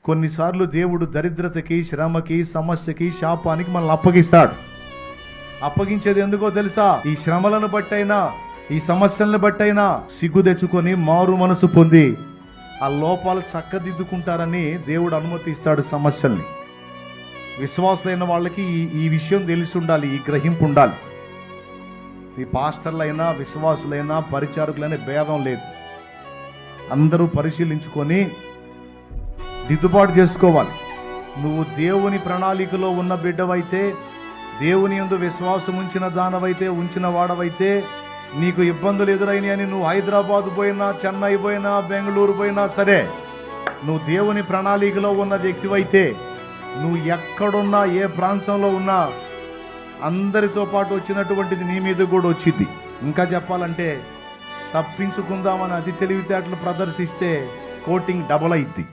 కొన్నిసార్లు దేవుడు దరిద్రతకి, శ్రమకి, సమస్యకి, శాపానికి మనల్ని అప్పగిస్తాడు. అప్పగించేది ఎందుకో తెలుసా? ఈ శ్రమలను బట్టైనా, ఈ సమస్యలను బట్టైనా సిగ్గు తెచ్చుకొని మారు మనసు పొంది ఆ లోపాలు చక్కదిద్దుకుంటారని దేవుడు అనుమతిస్తాడు సమస్యల్ని. విశ్వాసులైన వాళ్ళకి ఈ విషయం తెలిసి ఉండాలి, ఈ గ్రహింపు ఉండాలి. ఈ పాస్టర్లైనా, విశ్వాసులైనా, పరిచారకులైనా భేదం లేదు. అందరూ పరిశీలించుకొని దిద్దుబాటు చేసుకోవాలి. నువ్వు దేవుని ప్రణాళికలో ఉన్న బిడ్డవైతే, దేవుని యందు విశ్వాసం ఉంచిన వాడవైతే, నీకు ఇబ్బందులు ఎదురైనాయి అని నువ్వు హైదరాబాద్ పోయినా, చెన్నై పోయినా, బెంగళూరు పోయినా సరే, నువ్వు దేవుని ప్రణాళికలో ఉన్న వ్యక్తివైతే, నువ్వు ఎక్కడున్నా, ఏ ప్రాంతంలో ఉన్నా, అందరితో పాటు వచ్చినటువంటిది నీ మీద కూడా వచ్చింది. ఇంకా చెప్పాలంటే తప్పించుకుందామని అతి తెలివితేటలు ప్రదర్శిస్తే కోటింగ్ డబల్ అయింది.